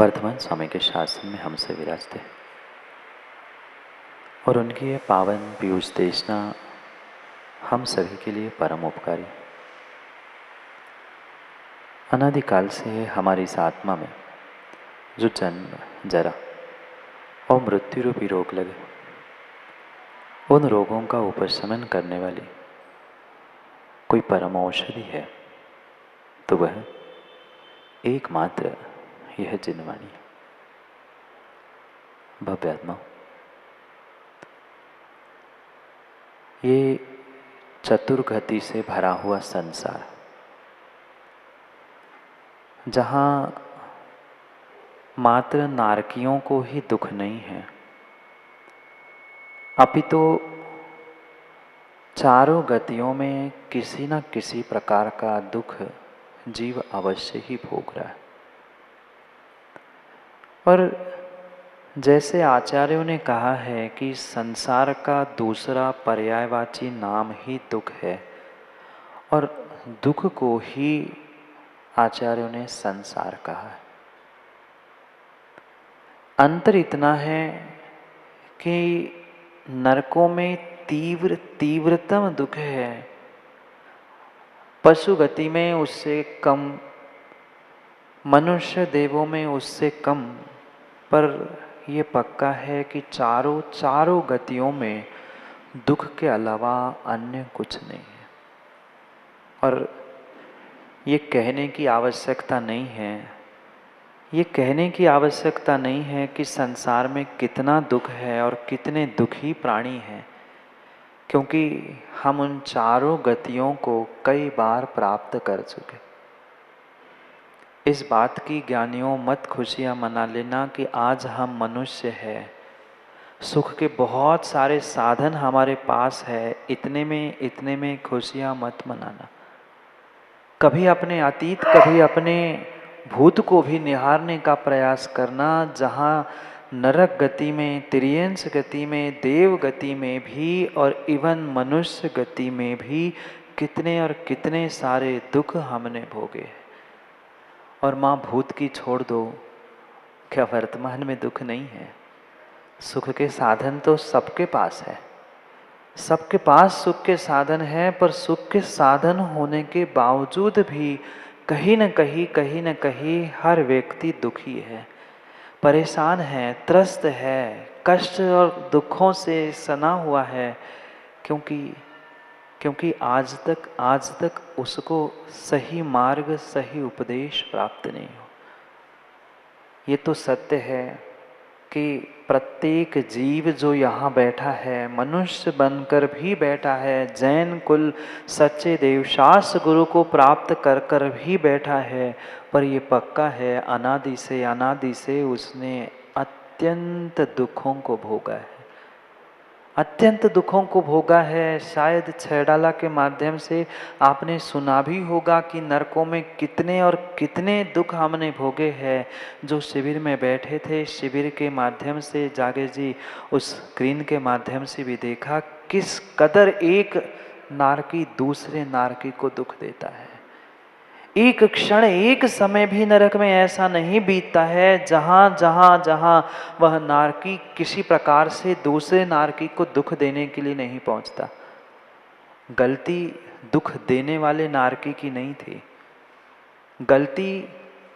वर्धमान स्वामी के शासन में हमसे विराजते हैं और उनकी ये पावन पीयूष देशना हम सभी के लिए परम उपकारी। अनादिकाल से हमारी इस आत्मा में जो जन्म, जरा और मृत्यु रूपी रोग लगे, उन रोगों का उपशमन करने वाली कोई परम औषधि है तो वह एकमात्र यह जिनवाणी है। भव्यात्मा, ये चतुर्गति से भरा हुआ संसार, जहाँ मात्र नारकियों को ही दुख नहीं है, अपितु चारों गतियों में किसी न किसी प्रकार का दुख जीव अवश्य ही भोग रहा है। और जैसे आचार्यों ने कहा है कि संसार का दूसरा पर्यायवाची नाम ही दुख है, और दुख को ही आचार्यों ने संसार कहा है। अंतर इतना है कि नरकों में तीव्रतम दुख है, पशु गति में उससे कम, मनुष्य देवों में उससे कम, पर ये पक्का है कि चारों गतियों में दुख के अलावा अन्य कुछ नहीं है। और ये कहने की आवश्यकता नहीं है, ये कहने की आवश्यकता नहीं है कि संसार में कितना दुख है और कितने दुखी प्राणी हैं, क्योंकि हम उन चारों गतियों को कई बार प्राप्त कर चुके। इस बात की ज्ञानियों मत खुशियाँ मना लेना कि आज हम मनुष्य हैं, सुख के बहुत सारे साधन हमारे पास है, इतने में खुशियाँ मत मनाना। कभी अपने अतीत, कभी अपने भूत को भी निहारने का प्रयास करना, जहाँ नरक गति में, तिर्यंस गति में, देव गति में भी और इवन मनुष्य गति में भी कितने और कितने सारे दुख हमने भोगे। और माँ भूत की छोड़ दो, क्या वर्तमान में दुख नहीं है? सुख के साधन तो सबके पास है, सबके पास सुख के साधन है, पर सुख के साधन होने के बावजूद भी कहीं न कहीं हर व्यक्ति दुखी है, परेशान है, त्रस्त है, कष्ट और दुखों से सना हुआ है, क्योंकि आज तक उसको सही मार्ग, सही उपदेश प्राप्त नहीं हो। ये तो सत्य है कि प्रत्येक जीव जो यहाँ बैठा है, मनुष्य बनकर भी बैठा है, जैन कुल सच्चे देवशास्त्र गुरु को प्राप्त कर कर भी बैठा है, पर ये पक्का है अनादि से उसने अत्यंत दुखों को भोगा है, अत्यंत दुखों को भोगा है। शायद छैडाला के माध्यम से आपने सुना भी होगा कि नरकों में कितने और कितने दुख हमने भोगे हैं। जो शिविर में बैठे थे, शिविर के माध्यम से जागे जी उस स्क्रीन के माध्यम से भी देखा किस कदर एक नारकी दूसरे नारकी को दुख देता है। एक क्षण, एक समय भी नरक में ऐसा नहीं बीतता है जहाँ वह नारकी किसी प्रकार से दूसरे नारकी को दुख देने के लिए नहीं पहुंचता। गलती दुख देने वाले नारकी की नहीं थी, गलती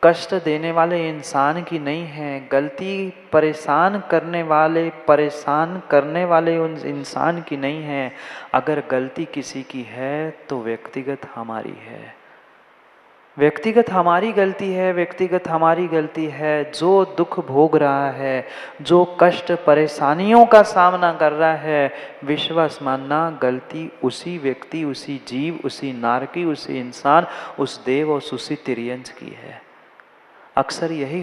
कष्ट देने वाले इंसान की नहीं है, गलती परेशान करने वाले उन इंसान की नहीं है। अगर गलती किसी की है तो व्यक्तिगत हमारी है, व्यक्तिगत हमारी गलती है। जो दुख भोग रहा है, जो कष्ट परेशानियों का सामना कर रहा है, विश्वास मानना गलती उसी व्यक्ति, उसी जीव, उसी नारकी, उसी इंसान, उस देव और उसी तिर्यंस की है। अक्सर यही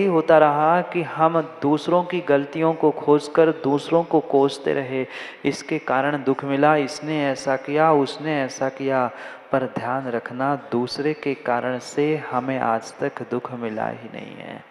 होता रहा कि हम दूसरों की गलतियों को खोजकर दूसरों को कोसते रहे, इसके कारण दुख मिला, इसने ऐसा किया, उसने ऐसा किया। पर ध्यान रखना, दूसरे के कारण से हमें आज तक दुख मिला ही नहीं है।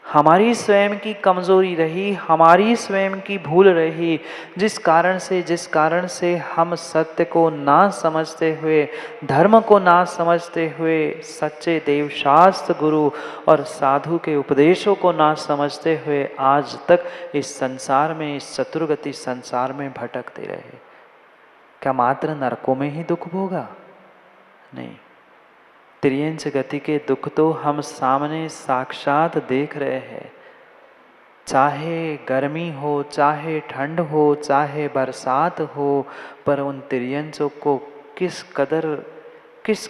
हमारी स्वयं की कमजोरी रही, हमारी स्वयं की भूल रही, जिस कारण से हम सत्य को ना समझते हुए, धर्म को ना समझते हुए, सच्चे देव शास्त्र गुरु और साधु के उपदेशों को ना समझते हुए आज तक इस संसार में, इस चतुर्गति संसार में भटकते रहे। क्या मात्र नरकों में ही दुख भोगा? नहीं, त्रियंच गति के दुख तो हम सामने साक्षात देख रहे हैं। चाहे गर्मी हो, चाहे ठंड हो, चाहे बरसात हो, पर उन त्रियंचों को किस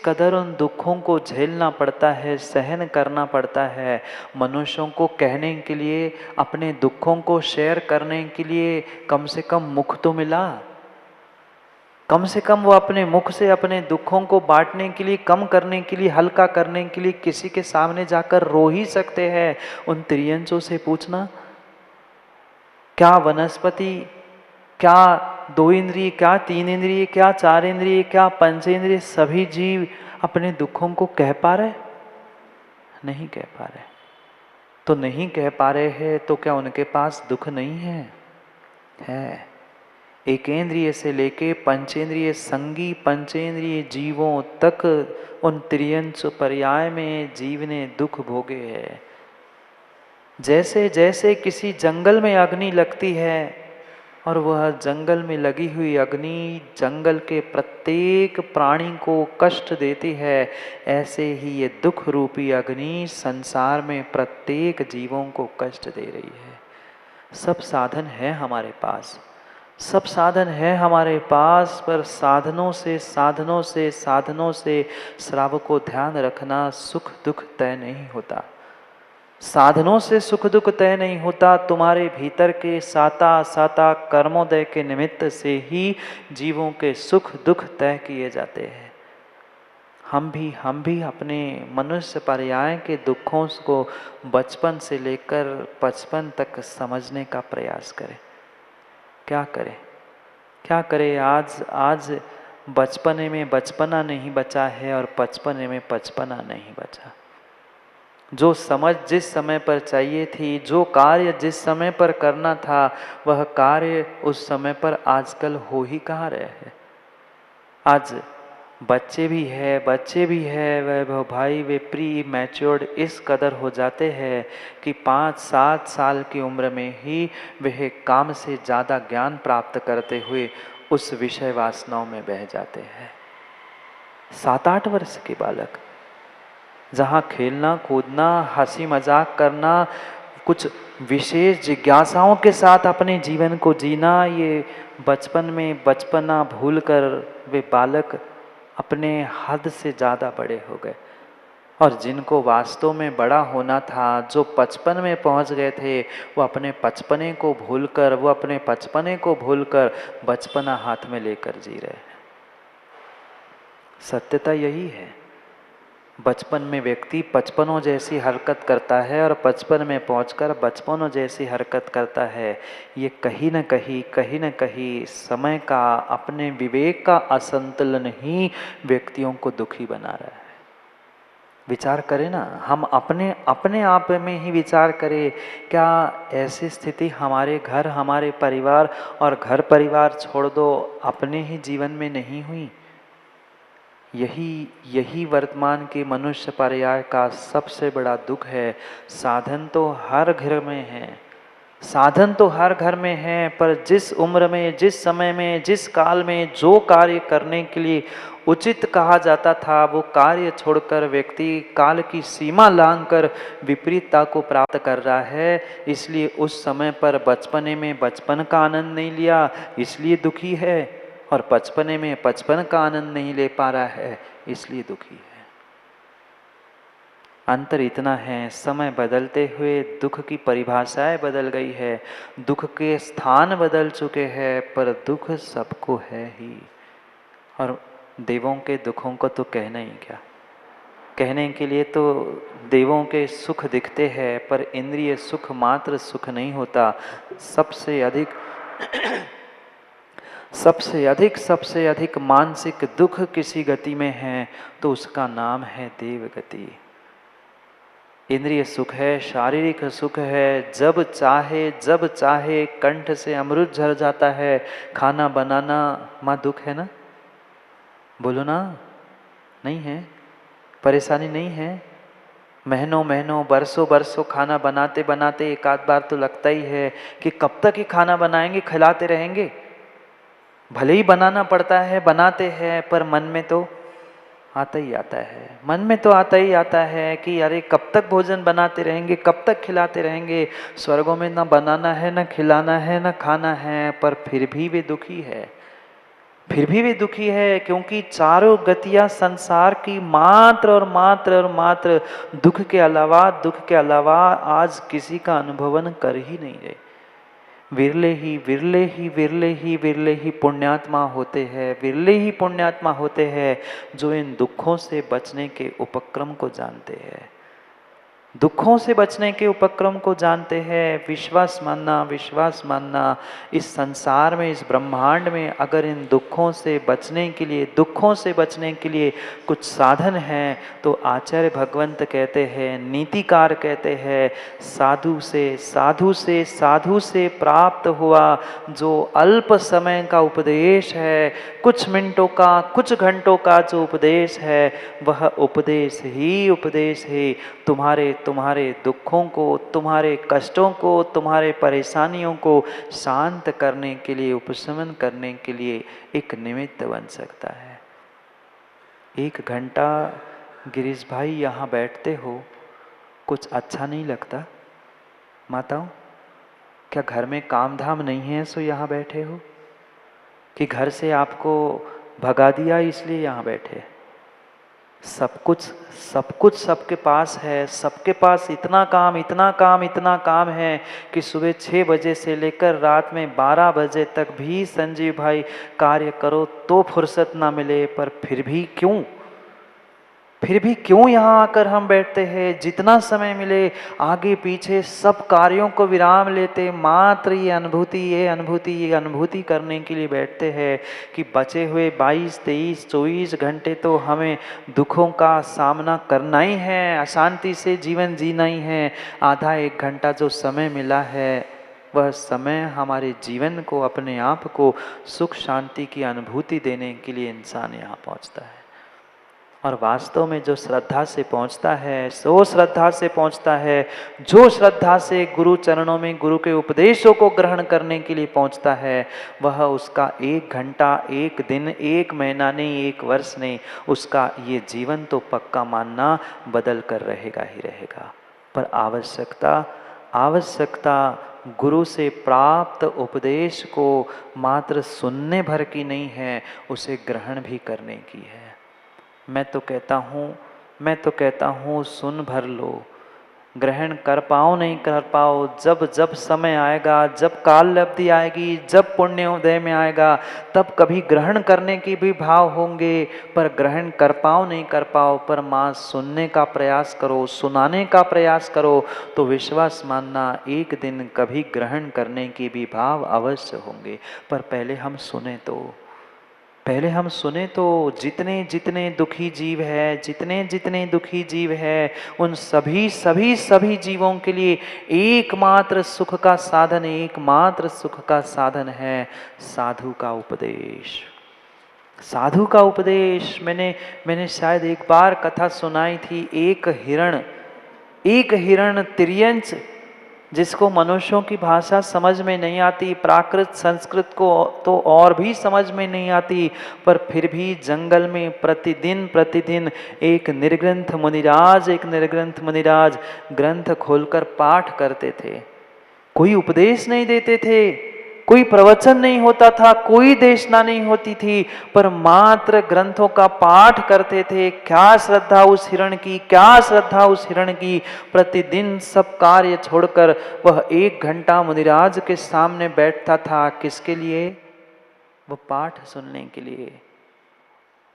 कदर उन दुखों को झेलना पड़ता है, सहन करना पड़ता है। मनुष्यों को कहने के लिए, अपने दुखों को शेयर करने के लिए कम से कम मुख तो मिला। कम से कम वो अपने मुख से अपने दुखों को बांटने के लिए, कम करने के लिए, हल्का करने के लिए किसी के सामने जाकर रो ही सकते हैं। उन त्रियंचों से पूछना, क्या वनस्पति, क्या दो इंद्रिय, क्या तीन इंद्रिय, क्या चार इंद्रिय, क्या पंचेंद्रिय, सभी जीव अपने दुखों को कह पा रहे? नहीं कह पा रहे। तो नहीं कह पा रहे हैं तो क्या उनके पास दुख नहीं है? है। एकेंद्रिय से लेके पंचेंद्रिय, संगी पंचेंद्रिय जीवों तक उन त्रियंच पर्याय में जीव ने दुख भोगे है। जैसे जैसे किसी जंगल में अग्नि लगती है और वह जंगल में लगी हुई अग्नि जंगल के प्रत्येक प्राणी को कष्ट देती है, ऐसे ही ये दुख रूपी अग्नि संसार में प्रत्येक जीवों को कष्ट दे रही है। सब साधन है हमारे पास, सब साधन है हमारे पास, पर साधनों से श्रावक को ध्यान रखना, सुख दुख तय नहीं होता। साधनों से सुख दुख तय नहीं होता। तुम्हारे भीतर के साता कर्मोदय के निमित्त से ही जीवों के सुख दुख तय किए जाते हैं। हम भी अपने मनुष्य पर्याय के दुखों को बचपन से लेकर 55 तक समझने का प्रयास करें। क्या करें, क्या करें? आज बचपने में बचपना नहीं बचा है और बचपने में बचपना नहीं बचा। जो समझ जिस समय पर चाहिए थी, जो कार्य जिस समय पर करना था, वह कार्य उस समय पर आजकल हो ही कहाँ रहे हैं। आज बच्चे भी है वैभव भाई, वे प्री मैच्योर्ड इस कदर हो जाते हैं कि 5-7 साल की उम्र में ही वह काम से ज़्यादा ज्ञान प्राप्त करते हुए उस विषय वासनाओं में बह जाते हैं। 7-8 वर्ष के बालक, जहाँ खेलना कूदना, हंसी मजाक करना, कुछ विशेष जिज्ञासाओं के साथ अपने जीवन को जीना, ये बचपन में बचपना भूलकर वे बालक अपने हद से ज़्यादा बड़े हो गए। और जिनको वास्तव में बड़ा होना था, जो 55 में पहुंच गए थे, वो अपने बचपने को भूलकर बचपना हाथ में लेकर जी रहे हैं। सत्यता यही है। बचपन में व्यक्ति 55 जैसी हरकत करता है और 55 में पहुंचकर 55 जैसी हरकत करता है। ये कहीं न कहीं समय का, अपने विवेक का असंतुलन ही व्यक्तियों को दुखी बना रहा है। विचार करें ना, हम अपने आप में ही विचार करें, क्या ऐसी स्थिति हमारे घर, हमारे परिवार, और घर परिवार छोड़ दो, अपने ही जीवन में नहीं हुई? यही वर्तमान के मनुष्य पर्याय का सबसे बड़ा दुख है। साधन तो हर घर में है, साधन तो हर घर में है, पर जिस उम्र में, जिस समय में, जिस काल में जो कार्य करने के लिए उचित कहा जाता था, वो कार्य छोड़कर व्यक्ति काल की सीमा लांघकर विपरीतता को प्राप्त कर रहा है। इसलिए उस समय पर बचपने में बचपन का आनंद नहीं लिया, इसलिए दुखी है, और बचपने में बचपन का आनंद नहीं ले पा रहा है, इसलिए दुखी है। अंतर इतना है, समय बदलते हुए दुख की परिभाषाएं बदल गई है, दुख के स्थान बदल चुके हैं, पर दुख सबको है ही। और देवों के दुखों को तो कहना ही क्या, कहने के लिए तो देवों के सुख दिखते हैं, पर इंद्रिय सुख मात्र सुख नहीं होता। सबसे अधिक मानसिक दुख किसी गति में है तो उसका नाम है देव गति। इंद्रिय सुख है, शारीरिक सुख है, जब चाहे कंठ से अमृत झर जाता है। खाना बनाना माँ दुख है ना? बोलो ना, नहीं है? परेशानी नहीं है? महीनों महीनों बरसों बरसों खाना बनाते बनाते एक आध बार तो लगता ही है कि कब तक ही खाना बनाएंगे, खिलाते रहेंगे। भले ही बनाना पड़ता है, बनाते हैं, पर मन में तो आता ही आता है, मन में तो आता ही आता है कि अरे कब तक भोजन बनाते रहेंगे, कब तक खिलाते रहेंगे। स्वर्गों में ना बनाना है, ना खिलाना है, ना खाना है, पर फिर भी वे दुखी है। फिर भी वे दुखी है, क्योंकि चारों गतियां संसार की मात्र और मात्र और मात्र दुख के अलावा आज किसी का अनुभवन कर ही नहीं रहे। विरले ही विरले ही विरले ही विरले ही पुण्यात्मा होते हैं, विरले ही पुण्यात्मा होते हैं जो इन दुखों से बचने के उपक्रम को जानते हैं, दुखों से बचने के उपक्रम को जानते हैं। विश्वास मानना इस संसार में, इस ब्रह्मांड में अगर इन दुखों से बचने के लिए, दुखों से बचने के लिए कुछ साधन है तो आचार्य भगवंत कहते हैं, नीतिकार कहते हैं, साधु से प्राप्त हुआ जो अल्प समय का उपदेश है, कुछ मिनटों का, कुछ घंटों का जो उपदेश है, वह उपदेश ही तुम्हारे दुखों को, तुम्हारे कष्टों को, तुम्हारे परेशानियों को शांत करने के लिए, उपशमन करने के लिए एक निमित्त बन सकता है। 1 घंटा गिरीश भाई यहाँ बैठते हो, कुछ अच्छा नहीं लगता? माताओं, क्या घर में काम धाम नहीं है सो यहाँ बैठे हो? कि घर से आपको भगा दिया इसलिए यहाँ बैठे? सब कुछ सबके पास है, सबके पास इतना काम है कि सुबह 6 बजे से लेकर रात में 12 बजे तक भी संजीव भाई कार्य करो तो फुर्सत ना मिले। पर फिर भी क्यों यहाँ आकर हम बैठते हैं? जितना समय मिले आगे पीछे सब कार्यों को विराम लेते, मात्र ये अनुभूति करने के लिए बैठते हैं कि बचे हुए 22, 23, 24 घंटे तो हमें दुखों का सामना करना ही है, अशांति से जीवन जीना ही है। आधा 1 घंटा जो समय मिला है, वह समय हमारे जीवन को, अपने आप को सुख शांति की अनुभूति देने के लिए इंसान यहाँ पहुँचता है। और वास्तव में जो श्रद्धा से पहुंचता है, सो श्रद्धा से पहुंचता है। जो श्रद्धा से गुरु चरणों में गुरु के उपदेशों को ग्रहण करने के लिए पहुंचता है, वह उसका 1 घंटा, 1 दिन, 1 महीना नहीं, 1 वर्ष नहीं, उसका ये जीवन तो पक्का मानना बदल कर रहेगा ही रहेगा। पर आवश्यकता गुरु से प्राप्त उपदेश को मात्र सुनने भर की नहीं है, उसे ग्रहण भी करने की है। मैं तो कहता हूँ सुन भर लो, ग्रहण कर पाओ नहीं कर पाओ, जब समय आएगा, जब काल लब्धि आएगी, जब पुण्योदय में आएगा, तब कभी ग्रहण करने की भी भाव होंगे। पर ग्रहण कर पाओ नहीं कर पाओ, पर माँ सुनने का प्रयास करो, सुनाने का प्रयास करो, तो विश्वास मानना एक दिन कभी ग्रहण करने की भी भाव अवश्य होंगे। पर पहले हम सुने तो जितने दुखी जीव है, उन सभी जीवों के लिए एकमात्र सुख का साधन है साधु का उपदेश। मैंने शायद एक बार कथा सुनाई थी, एक हिरण तिर्यंच, जिसको मनुष्यों की भाषा समझ में नहीं आती, प्राकृत संस्कृत को तो और भी समझ में नहीं आती, पर फिर भी जंगल में प्रतिदिन एक निर्ग्रंथ मुनिराज ग्रंथ खोलकर पाठ करते थे। कोई उपदेश नहीं देते थे, कोई प्रवचन नहीं होता था, कोई देशना नहीं होती थी, पर मात्र ग्रंथों का पाठ करते थे। क्या श्रद्धा उस हिरण की, प्रतिदिन सब कार्य छोड़कर वह 1 घंटा मुनिराज के सामने बैठता था। किसके लिए? वो पाठ सुनने के लिए।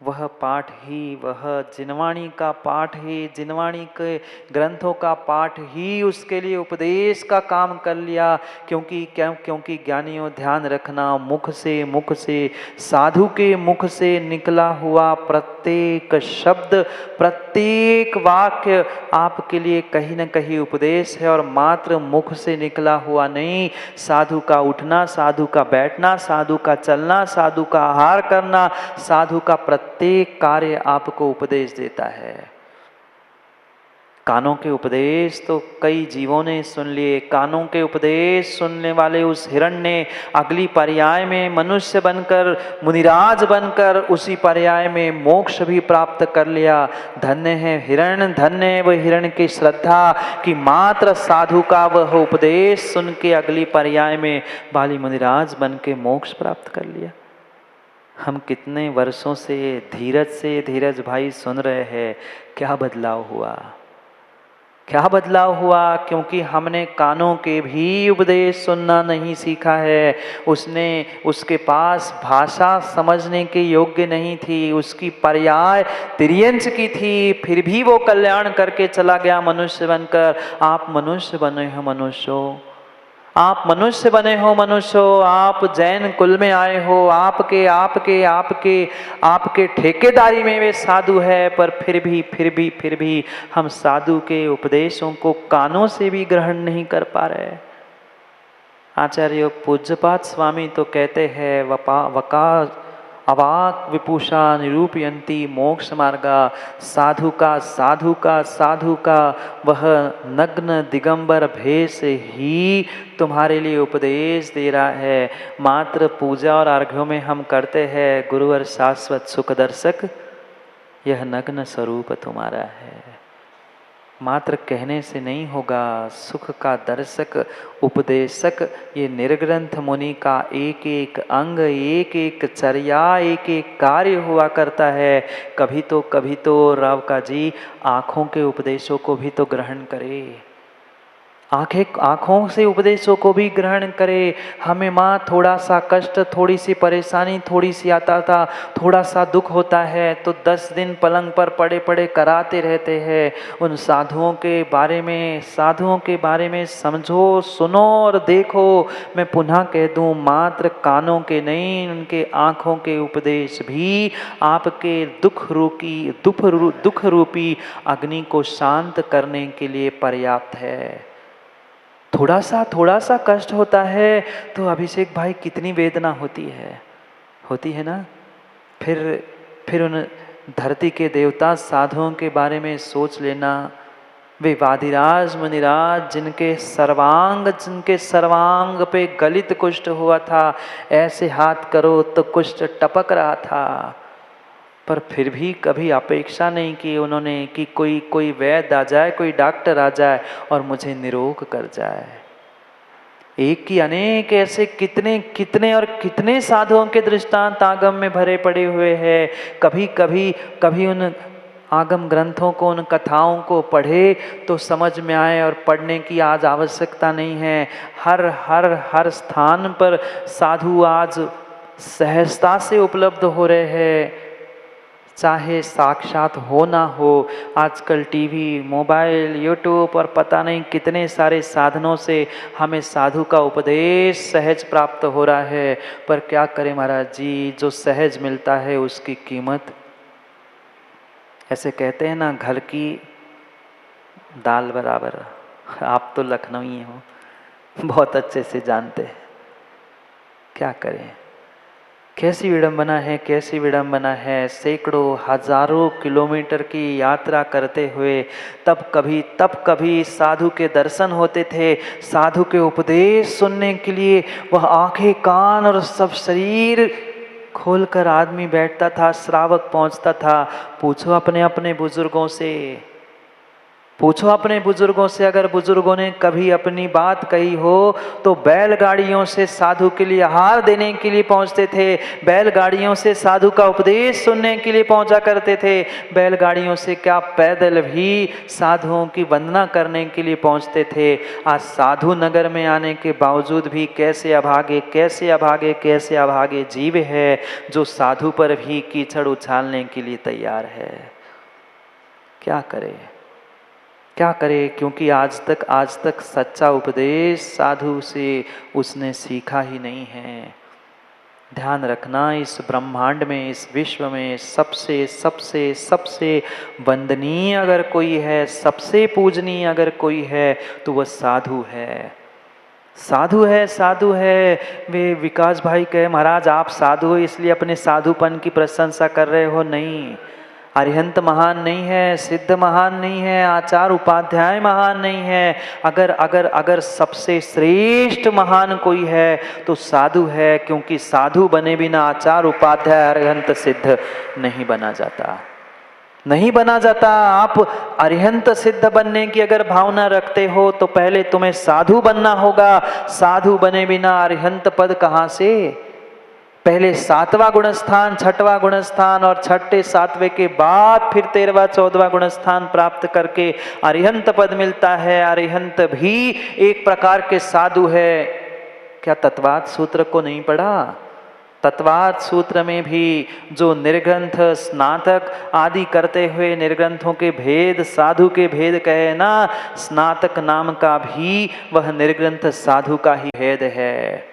वह पाठ ही, वह जिनवाणी का पाठ ही, जिनवाणी के ग्रंथों का पाठ ही उसके लिए उपदेश का काम कर लिया। क्योंकि ज्ञानियों ध्यान रखना, मुख से साधु के मुख से निकला हुआ प्रत्येक शब्द, प्रत्येक वाक्य आपके लिए कहीं न कहीं उपदेश है। और मात्र मुख से निकला हुआ नहीं, साधु का उठना, साधु का बैठना, साधु का चलना, साधु का आहार करना, साधु का प्रत्येक कार्य आपको उपदेश देता है। कानों के उपदेश तो कई जीवों ने सुन लिए। कानों के उपदेश सुनने वाले उस हिरण ने अगली पर्याय में मनुष्य बनकर, मुनिराज बनकर उसी पर्याय में मोक्ष भी प्राप्त कर लिया। धन्य है हिरण, धन्य है वह हिरण की श्रद्धा कि मात्र साधु का वह उपदेश सुन के अगली पर्याय में बाली मुनिराज बन के मोक्ष प्राप्त कर लिया। हम कितने वर्षों से धीरज भाई सुन रहे हैं, क्या बदलाव हुआ, क्या बदलाव हुआ? क्योंकि हमने कानों के भी उपदेश सुनना नहीं सीखा है। उसके पास भाषा समझने के योग्य नहीं थी, उसकी पर्याय तिर्यंच की थी, फिर भी वो कल्याण करके चला गया मनुष्य बनकर। आप मनुष्य बने हो मनुष्यों, आप मनुष्य बने हो मनुष्यों, आप जैन कुल में आए हो, आपके आपके आपके आपके ठेकेदारी में वे साधु है, पर फिर भी हम साधु के उपदेशों को कानों से भी ग्रहण नहीं कर पा रहे। आचार्य पूज्यपाद स्वामी तो कहते हैं वका अवाक विपुषा निरूपयंती मोक्ष मार्गा। साधु का वह नग्न दिगंबर भेष ही तुम्हारे लिए उपदेश दे रहा है। मात्र पूजा और अर्घ्यों में हम करते हैं गुरुवर शाश्वत सुख दर्शक, यह नग्न स्वरूप तुम्हारा है। मात्र कहने से नहीं होगा, सुख का दर्शक उपदेशक ये निर्ग्रंथ मुनि का एक एक अंग, एक एक चर्या, एक एक कार्य हुआ करता है। कभी तो राव का जी आँखों के उपदेशों को भी तो ग्रहण करे, आँखों से उपदेशों को भी ग्रहण करे। हमें माँ थोड़ा सा कष्ट, थोड़ी सी परेशानी, थोड़ी सी आता था, थोड़ा सा दुख होता है तो 10 दिन पलंग पर पड़े पड़े कराते रहते हैं। उन साधुओं के बारे में समझो, सुनो और देखो। मैं पुनः कह दूं, मात्र कानों के नहीं, उनके आँखों के उपदेश भी आपके दुख रूपी अग्नि को शांत करने के लिए पर्याप्त है। थोड़ा सा कष्ट होता है तो अभिषेक भाई कितनी वेदना होती है ना। फिर उन धरती के देवता साधुओं के बारे में सोच लेना। वे वादिराज मुनिराज जिनके सर्वांग पे गलित कुष्ठ हुआ था, ऐसे हाथ करो तो कुष्ठ टपक रहा था, पर फिर भी कभी अपेक्षा नहीं की उन्होंने कि कोई वैद्य आ जाए, कोई डॉक्टर आ जाए और मुझे निरोग कर जाए। एक की अनेक ऐसे कितने साधुओं के दृष्टांत आगम में भरे पड़े हुए हैं। कभी उन आगम ग्रंथों को, उन कथाओं को पढ़े तो समझ में आए, और पढ़ने की आज आवश्यकता नहीं है। हर स्थान पर साधु आज सहजता से उपलब्ध हो रहे हैं, चाहे साक्षात हो ना हो। आजकल टीवी, मोबाइल, यूट्यूब और पता नहीं कितने सारे साधनों से हमें साधु का उपदेश सहज प्राप्त हो रहा है। पर क्या करें महाराज जी, जो सहज मिलता है उसकी कीमत, ऐसे कहते हैं ना, घर की दाल बराबर। आप तो लखनवी हो, बहुत अच्छे से जानते हैं। क्या करें, कैसी विडंबना है। सैकड़ों हजारों किलोमीटर की यात्रा करते हुए तब कभी साधु के दर्शन होते थे। साधु के उपदेश सुनने के लिए वह आंखें, कान और सब शरीर खोलकर आदमी बैठता था, श्रावक पहुंचता था। पूछो अपने अपने बुजुर्गों से, पूछो अपने बुजुर्गों से, अगर बुजुर्गों ने कभी अपनी बात कही हो तो बैलगाड़ियों से साधु के लिए आहार देने के लिए पहुंचते थे, बैलगाड़ियों से साधु का उपदेश सुनने के लिए पहुंचा करते थे, बैलगाड़ियों से क्या पैदल भी साधुओं की वंदना करने के लिए पहुंचते थे। आज साधु नगर में आने के बावजूद भी कैसे अभागे कैसे अभागे कैसे अभागे जीव है जो साधु पर भी कीचड़ उछालने के लिए तैयार है। क्या करे क्या करे, क्योंकि आज तक सच्चा उपदेश साधु से उसने सीखा ही नहीं है। ध्यान रखना, इस ब्रह्मांड में, इस विश्व में सबसे सबसे सबसे वंदनीय अगर कोई है, सबसे पूजनीय अगर कोई है तो वह साधु है। साधु है, साधु है। वे विकास भाई कहे महाराज आप साधु हो इसलिए अपने साधुपन की प्रशंसा कर रहे हो। नहीं, अरिहंत महान नहीं है, सिद्ध महान नहीं है, आचार उपाध्याय महान नहीं है। अगर अगर अगर सबसे श्रेष्ठ महान कोई है तो साधु है, क्योंकि साधु बने बिना आचार उपाध्याय अरिहंत सिद्ध नहीं बना जाता, नहीं बना जाता। आप अरिहंत सिद्ध बनने की अगर भावना रखते हो तो पहले तुम्हें साधु बनना होगा। साधु बने बिना अरिहंत पद कहाँ से? पहले 7वां गुणस्थान, 6वां गुणस्थान और 6ठे 7वें के बाद फिर 13वां 14वां गुणस्थान प्राप्त करके अरिहंत पद मिलता है। अरिहंत भी एक प्रकार के साधु है। क्या तत्वाद सूत्र को नहीं पढ़ा? तत्वाद सूत्र में भी जो निर्ग्रंथ स्नातक आदि करते हुए निर्ग्रंथों के भेद, साधु के भेद कहे ना, स्नातक नाम का भी वह निर्ग्रंथ साधु का ही भेद है।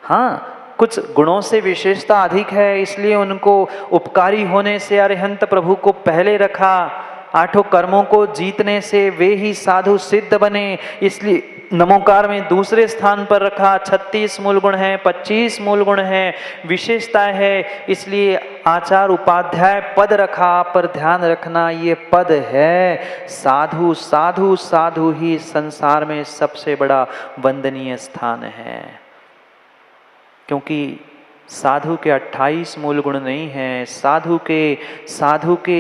हाँ, कुछ गुणों से विशेषता अधिक है, इसलिए उनको उपकारी होने से अरिहंत प्रभु को पहले रखा। 8 कर्मों को जीतने से वे ही साधु सिद्ध बने, इसलिए नमोकार में दूसरे स्थान पर रखा। 36 मूल गुण हैं, 25 मूल गुण हैं, विशेषता है, इसलिए आचार उपाध्याय पद रखा। पर ध्यान रखना, ये पद है साधु। साधु साधु ही संसार में सबसे बड़ा वंदनीय स्थान है, क्योंकि साधु के 28 मूल गुण नहीं हैं। साधु के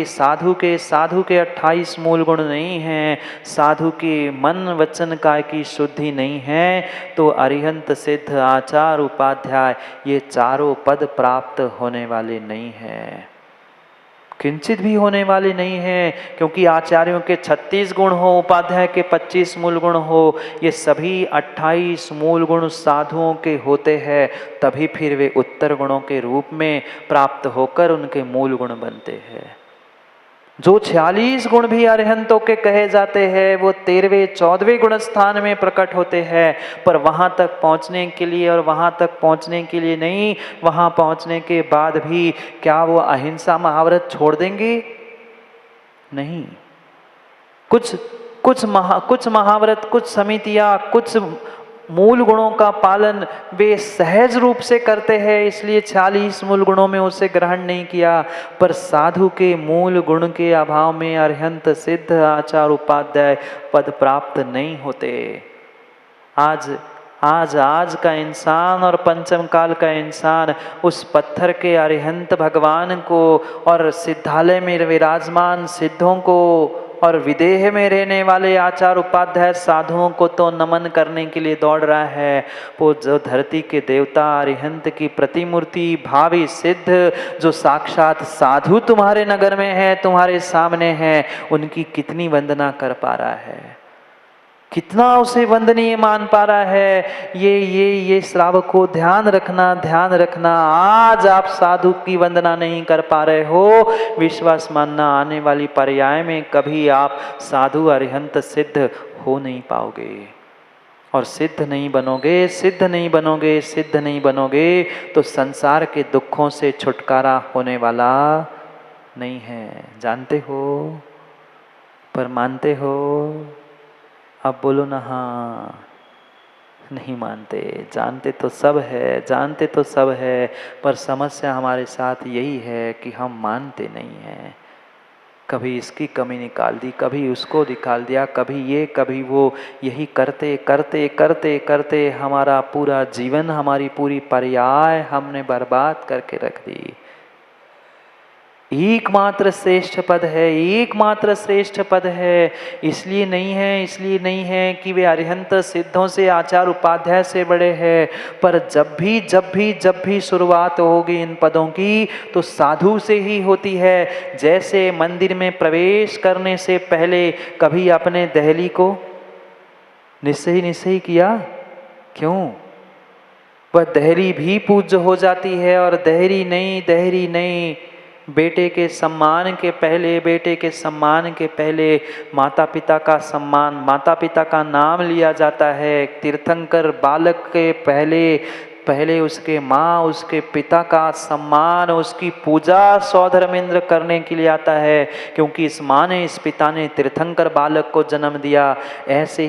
28 मूल गुण नहीं हैं। साधु के मन वचन काय की शुद्धि नहीं है, तो अरिहंत सिद्ध आचार उपाध्याय ये चारों पद प्राप्त होने वाले नहीं हैं, किंचित भी होने वाले नहीं है। क्योंकि आचार्यों के 36 गुण हो, उपाध्याय के 25 मूल गुण हो, ये सभी 28 मूल गुण साधुओं के होते हैं, तभी फिर वे उत्तर गुणों के रूप में प्राप्त होकर उनके मूल गुण बनते हैं। जो 46 गुण भी अरिहंतों के कहे जाते हैं वो 13वें 14वें गुण स्थान में प्रकट होते हैं। पर वहां तक पहुंचने के लिए और वहां तक पहुंचने के लिए नहीं, वहां पहुंचने के बाद भी क्या वो अहिंसा महाव्रत छोड़ देंगे? नहीं। कुछ महाव्रत, कुछ समितियां, कुछ मूल गुणों का पालन वे सहज रूप से करते हैं, इसलिए 46 मूल गुणों में उसे ग्रहण नहीं किया। पर साधु के मूल गुण के अभाव में अरिहंत सिद्ध आचार उपाध्याय पद प्राप्त नहीं होते। आज का इंसान और पंचम काल का इंसान उस पत्थर के अरिहंत भगवान को और सिद्धालय में विराजमान सिद्धों को और विदेह में रहने वाले आचार उपाध्याय साधुओं को तो नमन करने के लिए दौड़ रहा है। वो जो धरती के देवता अरिहंत की प्रतिमूर्ति भावी सिद्ध जो साक्षात साधु तुम्हारे नगर में है, तुम्हारे सामने है, उनकी कितनी वंदना कर पा रहा है, कितना उसे वंदनीय मान पा रहा है। ये श्रावक को ध्यान रखना। आज आप साधु की वंदना नहीं कर पा रहे हो, विश्वास मानना आने वाली पर्याय में कभी आप साधु अरिहंत सिद्ध हो नहीं पाओगे। और सिद्ध नहीं बनोगे तो संसार के दुखों से छुटकारा होने वाला नहीं है। जानते हो पर मानते हो? अब बोलो ना हाँ। नहीं मानते, जानते तो सब है, पर समस्या हमारे साथ यही है कि हम मानते नहीं हैं। कभी इसकी कमी निकाल दी, कभी उसको निकाल दिया, कभी ये कभी वो, यही करते करते करते करते हमारा पूरा जीवन, हमारी पूरी पर्याय हमने बर्बाद करके रख दी। एकमात्र श्रेष्ठ पद है, एकमात्र श्रेष्ठ पद है। इसलिए नहीं है कि वे अरिहंत सिद्धों से, आचार उपाध्याय से बड़े हैं, पर जब भी शुरुआत होगी इन पदों की तो साधु से ही होती है। जैसे मंदिर में प्रवेश करने से पहले कभी आपने दहली को निश्चय किया? क्यों? वह दहली भी पूज्य हो जाती है। और दहरी नहीं, बेटे के सम्मान के पहले माता पिता का सम्मान, माता पिता का नाम लिया जाता है। तीर्थंकर बालक के पहले उसके माँ, उसके पिता का सम्मान, उसकी पूजा सौधर्मेंद्र करने के लिए आता है, क्योंकि इस माँ ने, इस पिता ने तीर्थंकर बालक को जन्म दिया। ऐसे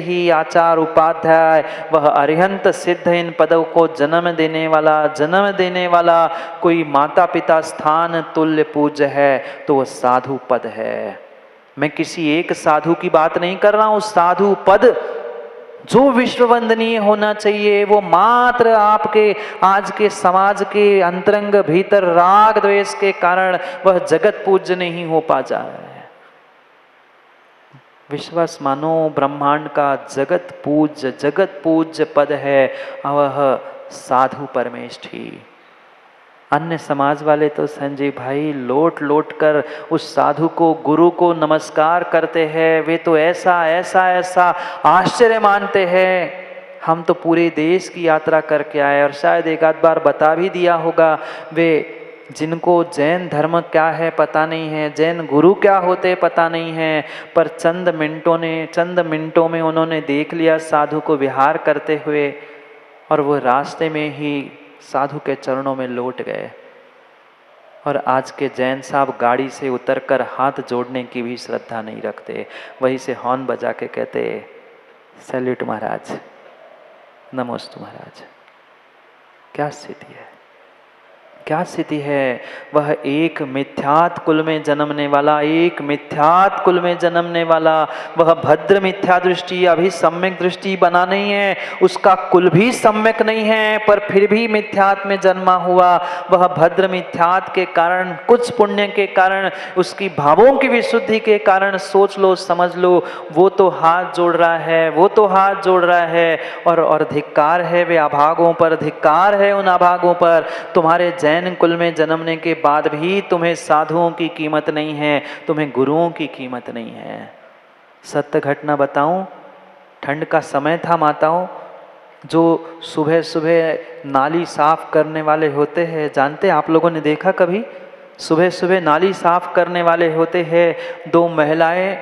ही आचार उपाध्याय, वह अरिहंत सिद्ध इन पदों को जन्म देने वाला कोई माता पिता स्थान तुल्य पूज्य है तो वह साधु पद है। मैं किसी एक साधु की बात नहीं कर रहा हूं। साधु पद जो विश्व वंदनीय होना चाहिए, वो मात्र आपके आज के समाज के अंतरंग भीतर राग द्वेष के कारण वह जगत पूज्य नहीं हो पा जा रहा है। विश्वास मानो ब्रह्मांड का जगत पूज्य पद है वह साधु परमेष्ठी। अन्य समाज वाले तो संजय भाई लोट कर उस साधु को, गुरु को नमस्कार करते हैं। वे तो ऐसा आश्चर्य मानते हैं। हम तो पूरे देश की यात्रा करके आए और शायद एक आध बार बता भी दिया होगा। वे जिनको जैन धर्म क्या है पता नहीं है, जैन गुरु क्या होते पता नहीं है, पर चंद मिनटों में उन्होंने देख लिया साधु को विहार करते हुए, और वो रास्ते में ही साधु के चरणों में लौट गए। और आज के जैन साहब गाड़ी से उतरकर हाथ जोड़ने की भी श्रद्धा नहीं रखते, वहीं से हॉर्न बजा के कहते सैल्यूट महाराज, नमोस्तु महाराज। क्या स्थिति है, क्या स्थिति है। वह एक मिथ्यात कुल में जन्मने वाला, वह भद्र मिथ्या दृष्टि, अभी सम्यक दृष्टि बना नहीं है, उसका कुल भी सम्यक नहीं है, पर फिर भी मिथ्यात में जन्मा हुआ। वह भद्र मिथ्यात के कारण, कुछ पुण्य के कारण, उसकी भावों की विशुद्धि के कारण, सोच लो समझ लो, वो तो हाथ जोड़ रहा है। और धिक्कार है वे अभागों पर, धिक्कार है उन अभागों पर। तुम्हारे जैन कुल में जन्मने के बाद भी तुम्हें साधुओं की कीमत नहीं है, तुम्हें गुरुओं की कीमत नहीं है। सत्य घटना बताऊं, ठंड का समय था माताओं, जो सुबह नाली साफ करने वाले होते हैं, जानते आप लोगों ने देखा कभी? सुबह नाली साफ करने वाले होते हैं दो महिलाएं।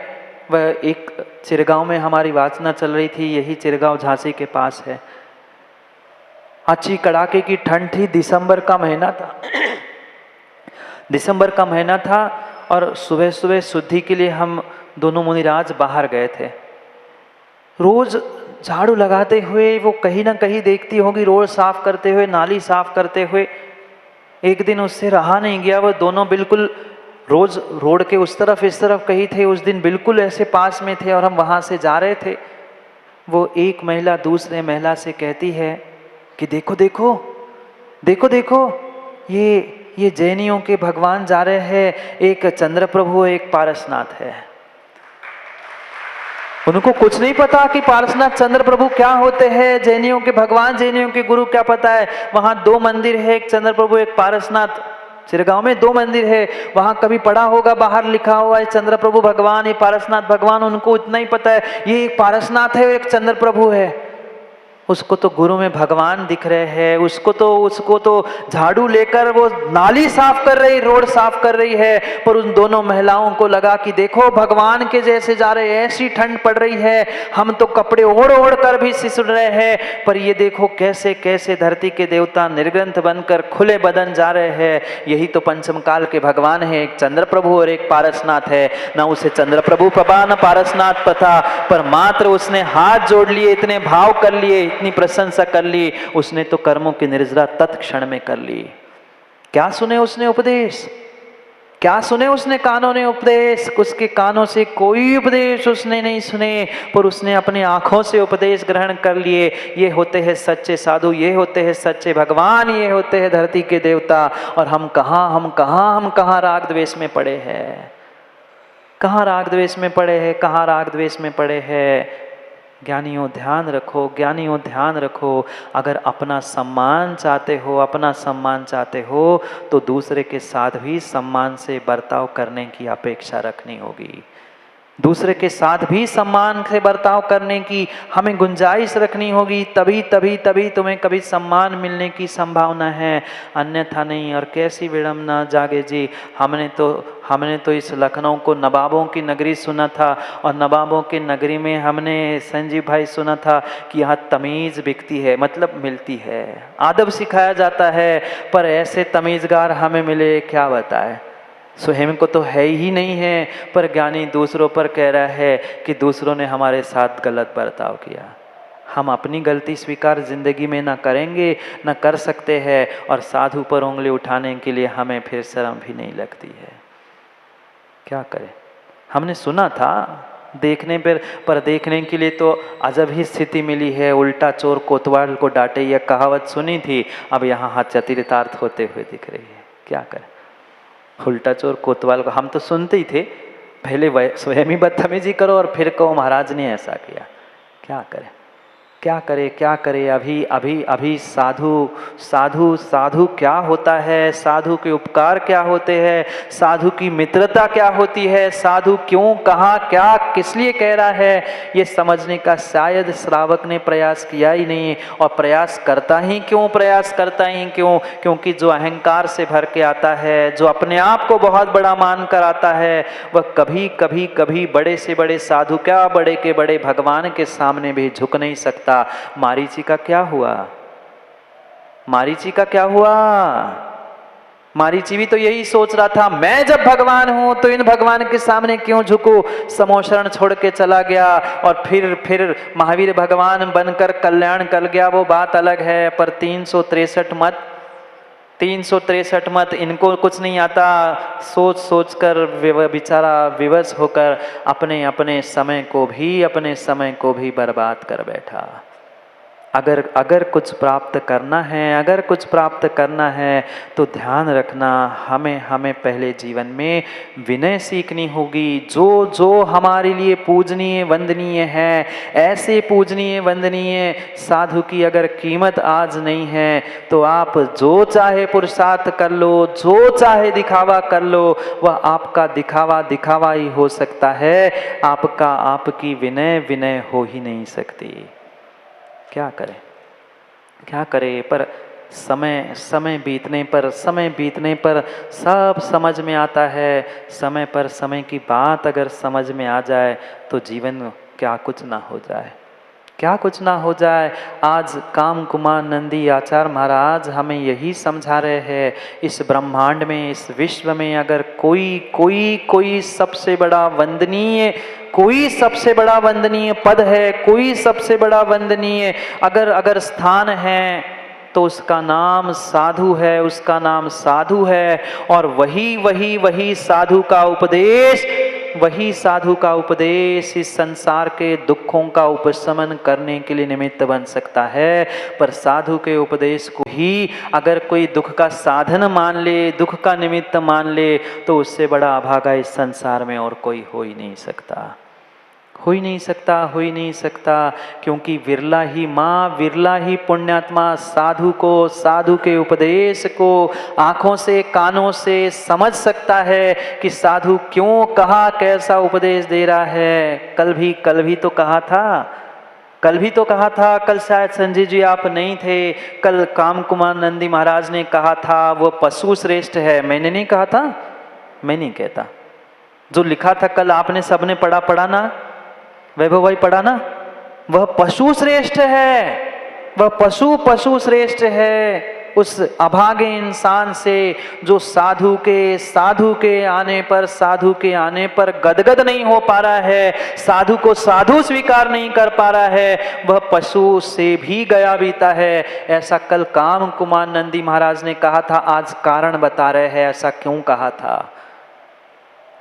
वह एक चिरगांव में हमारी वाचना चल रही थी, यही चिरगांव झांसी के पास है। अच्छी कड़ाके की ठंड थी, दिसंबर का महीना था और सुबह शुद्धि के लिए हम दोनों मुनिराज बाहर गए थे। रोज झाड़ू लगाते हुए वो कहीं ना कहीं देखती होगी, रोड साफ करते हुए, नाली साफ करते हुए। एक दिन उससे रहा नहीं गया, वो दोनों बिल्कुल रोज रोड के उस तरफ इस तरफ कहीं थे, उस दिन बिल्कुल ऐसे पास में थे और हम वहाँ से जा रहे थे। वो एक महिला दूसरे महिला से कहती है कि देखो देखो देखो देखो, ये जैनियों के भगवान जा रहे हैं, एक चंद्र प्रभु एक पारसनाथ है। उनको कुछ नहीं पता कि पारसनाथ चंद्र प्रभु क्या होते हैं, जैनियों के भगवान, जैनियों के गुरु क्या पता है। वहां दो मंदिर है, एक चंद्र प्रभु एक पारसनाथ। चिरगांव में दो मंदिर है, वहां कभी पढ़ा होगा बाहर लिखा हुआ है चंद्र प्रभु भगवान, ये पारसनाथ भगवान। उनको इतना ही पता है ये एक पारसनाथ है, एक चंद्र प्रभु है। उसको तो गुरु में भगवान दिख रहे हैं, उसको तो झाड़ू लेकर वो नाली साफ कर रही, रोड साफ कर रही है, पर उन दोनों महिलाओं को लगा कि देखो भगवान के जैसे जा रहे, ऐसी ठंड पड़ रही है, हम तो कपड़े ओढ़ कर भी सिसुड़ रहे हैं, पर ये देखो कैसे कैसे धरती के देवता निर्ग्रंथ बनकर खुले बदन जा रहे हैं। यही तो पंचम काल के भगवान है, एक चंद्र प्रभु और एक पारसनाथ है। न उसे चंद्र प्रभु पता न पारसनाथ पता, पर मात्र उसने हाथ जोड़ लिए, इतने भाव कर लिए, इतनी प्रशंसा कर ली, उसने तो कर्मों की निर्जरा तत्क्षण में कर ली। क्या सुने उसने उपदेश? क्या सुने उसने कानों ने उपदेश? उसके कानों से कोई उपदेश उसने नहीं सुने, पर उसने अपनी आंखों से उपदेश ग्रहण कर लिए। ये होते हैं सच्चे साधु, ये होते हैं सच्चे भगवान, ये होते हैं धरती के देवता। और हम कहाँ राग द्वेष में पड़े हैं, कहाँ राग द्वेष में पड़े हैं, कहाँ राग द्वेष में पड़े हैं। ज्ञानियों ध्यान रखो, ज्ञानियों ध्यान रखो। अगर अपना सम्मान चाहते हो, अपना सम्मान चाहते हो, तो दूसरे के साथ भी सम्मान से बर्ताव करने की अपेक्षा रखनी होगी। दूसरे के साथ भी सम्मान से बर्ताव करने की हमें गुंजाइश रखनी होगी, तभी तुम्हें कभी सम्मान मिलने की संभावना है, अन्यथा नहीं। और कैसी विडम्बना जागे जी, हमने तो इस लखनऊ को नवाबों की नगरी सुना था, और नवाबों की नगरी में हमने संजीव भाई सुना था कि यहाँ तमीज़ बिकती है, मतलब मिलती है, आदब सिखाया जाता है। पर ऐसे तमीज़गार हमें मिले, क्या बताए, स्वयं को तो है ही नहीं है, पर ज्ञानी दूसरों पर कह रहा है कि दूसरों ने हमारे साथ गलत बर्ताव किया। हम अपनी गलती स्वीकार जिंदगी में ना करेंगे, ना कर सकते हैं, और साधु पर उंगली उठाने के लिए हमें फिर शर्म भी नहीं लगती है। क्या करें? हमने सुना था देखने पर देखने के लिए तो अजब ही स्थिति मिली है। उल्टा चोर कोतवाल को डांटे, यह कहावत सुनी थी, अब यहाँ चरितार्थ होते हुए दिख रही है। क्या करें? उल्टा चोर कोतवाल को हम तो सुनते ही थे, पहले स्वयं ही बदतमीजी करो और फिर कहो महाराज ने ऐसा किया। क्या करें, क्या करे, क्या करे? अभी साधु क्या होता है, साधु के उपकार क्या होते हैं, साधु की मित्रता क्या होती है, साधु क्यों, कहाँ, क्या, किस लिए कह रहा है, ये समझने का शायद श्रावक ने प्रयास किया ही नहीं। और प्रयास करता ही क्यों, क्योंकि जो अहंकार से भर के आता है, जो अपने आप को बहुत बड़ा मान कर आता है, वह कभी बड़े से बड़े साधु, क्या बड़े के बड़े भगवान के सामने भी झुक नहीं सकता। मारीची का क्या हुआ? मारीची भी तो यही सोच रहा था, मैं जब भगवान हूं तो इन भगवान के सामने क्यों झुकूं। समोशरण छोड़ के चला गया और फिर महावीर भगवान बनकर कल्याण कर गया, वो बात अलग है। पर 363 मत इनको कुछ नहीं आता। सोच कर बेचारा विवश होकर अपने समय को भी बर्बाद कर बैठा। अगर कुछ प्राप्त करना है तो ध्यान रखना, हमें पहले जीवन में विनय सीखनी होगी। जो हमारे लिए पूजनीय वंदनीय है, ऐसे पूजनीय वंदनीय साधु की अगर कीमत आज नहीं है, तो आप जो चाहे पुरुषार्थ कर लो, जो चाहे दिखावा कर लो, वह आपका दिखावा ही हो सकता है, आपकी विनय हो ही नहीं सकती। क्या करें? पर समय बीतने पर सब समझ में आता है। समय की बात अगर समझ में आ जाए तो जीवन क्या कुछ ना हो जाए। आज काम कुमार नंदी आचार्य महाराज हमें यही समझा रहे हैं, इस ब्रह्मांड में, इस विश्व में अगर कोई सबसे बड़ा वंदनीय पद है, कोई सबसे बड़ा वंदनीय अगर स्थान है, तो उसका नाम साधु है। और वही साधु का उपदेश इस संसार के दुखों का उपशमन करने के लिए निमित्त बन सकता है। पर साधु के उपदेश को ही अगर कोई दुख का साधन मान ले, दुख का निमित्त मान ले, तो उससे बड़ा अभागा इस संसार में और कोई हो ही नहीं सकता। क्योंकि विरला ही पुण्यात्मा साधु के उपदेश को आंखों से, कानों से समझ सकता है कि साधु क्यों, कहा, कैसा उपदेश दे रहा है। कल भी तो कहा था, कल शायद संजय जी आप नहीं थे, कल काम कुमार नंदी महाराज ने कहा था वो पशु श्रेष्ठ है। मैंने नहीं कहा था, मैं नहीं कहता। जो लिखा था कल आपने सबने पढ़ा ना, वैभव भाई पढ़ा ना, वह पशु श्रेष्ठ है, वह पशु श्रेष्ठ है उस अभागे इंसान से जो साधु के आने पर गदगद नहीं हो पा रहा है, साधु को साधु स्वीकार नहीं कर पा रहा है, वह पशु से भी गया बीता है। ऐसा कल काम कुमार नंदी महाराज ने कहा था। आज कारण बता रहे हैं ऐसा क्यों कहा था।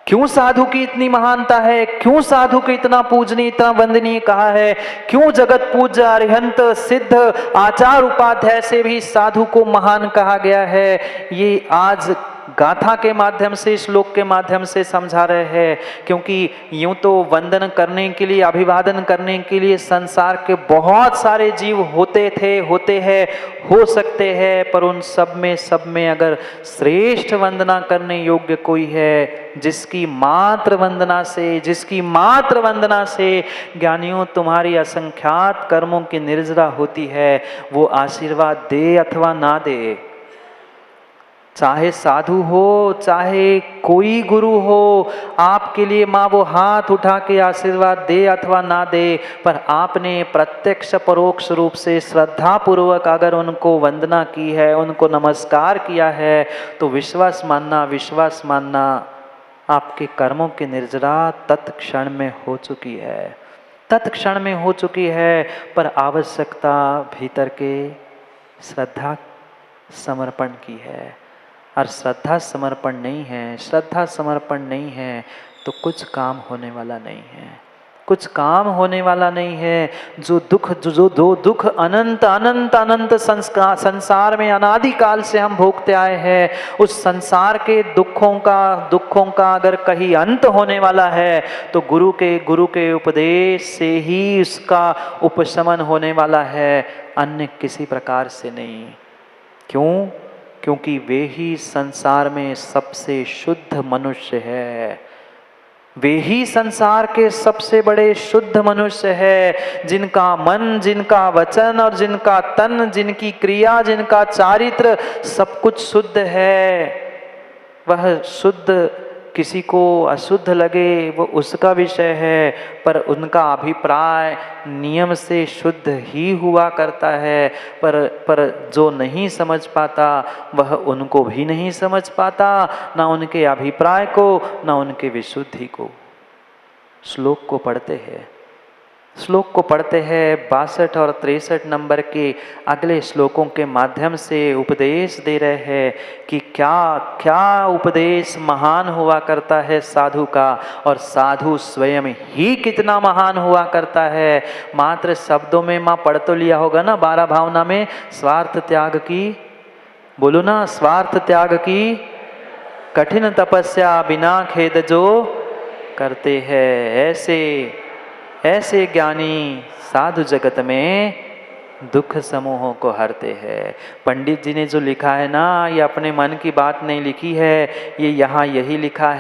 क्यों साधु की इतनी महानता है, क्यों साधु को इतना पूजनीय, इतना वंदनीय कहा है, क्यों जगत पूज्य अरिहंत सिद्ध आचार उपाध्याय से भी साधु को महान कहा गया है, ये आज गाथा के माध्यम से, श्लोक के माध्यम से समझा रहे हैं। क्योंकि यूं तो वंदन करने के लिए, अभिवादन करने के लिए संसार के बहुत सारे जीव होते थे, होते हैं, हो सकते हैं, पर उन सब में अगर श्रेष्ठ वंदना करने योग्य कोई है, जिसकी मात्र वंदना से ज्ञानियों तुम्हारी असंख्यात कर्मों की निर्जरा होती है, वो आशीर्वाद दे अथवा ना दे, चाहे साधु हो चाहे कोई गुरु हो, आपके लिए माँ वो हाथ उठा के आशीर्वाद दे अथवा ना दे, पर आपने प्रत्यक्ष परोक्ष रूप से श्रद्धा पूर्वक अगर उनको वंदना की है, उनको नमस्कार किया है, तो विश्वास मानना आपके कर्मों की निर्जरा तत्क्षण में हो चुकी है। पर आवश्यकता भीतर के श्रद्धा समर्पण की है, और श्रद्धा समर्पण नहीं है तो कुछ काम होने वाला नहीं है। जो दुख अनंत संसार में अनादिकाल से हम भोगते आए हैं, उस संसार के दुखों का अगर कहीं अंत होने वाला है तो गुरु के उपदेश से ही उसका उपशमन होने वाला है, अन्य किसी प्रकार से नहीं। क्यों? क्योंकि वे ही संसार में सबसे शुद्ध मनुष्य है, वे ही संसार के सबसे बड़े शुद्ध मनुष्य है, जिनका मन, जिनका वचन और जिनका तन, जिनकी क्रिया, जिनका चारित्र सब कुछ शुद्ध है। वह शुद्ध, किसी को अशुद्ध लगे वो उसका विषय है, पर उनका अभिप्राय नियम से शुद्ध ही हुआ करता है। पर जो नहीं समझ पाता वह उनको भी नहीं समझ पाता, ना उनके अभिप्राय को ना उनके विशुद्धि को। श्लोक को पढ़ते हैं 62 और 63 नंबर के अगले श्लोकों के माध्यम से उपदेश दे रहे हैं कि क्या उपदेश महान हुआ करता है साधु का, और साधु स्वयं ही कितना महान हुआ करता है। मात्र शब्दों में माँ पढ़ तो लिया होगा ना 12 भावना में, स्वार्थ त्याग की, बोलो ना, स्वार्थ त्याग की कठिन तपस्या बिना खेद जो करते हैं, ऐसे ज्ञानी साधु जगत में दुख समूहों को हरते हैं। पंडित जी ने जो लिखा है ना, ये अपने मन की बात नहीं लिखी है, ये यहाँ यही लिखा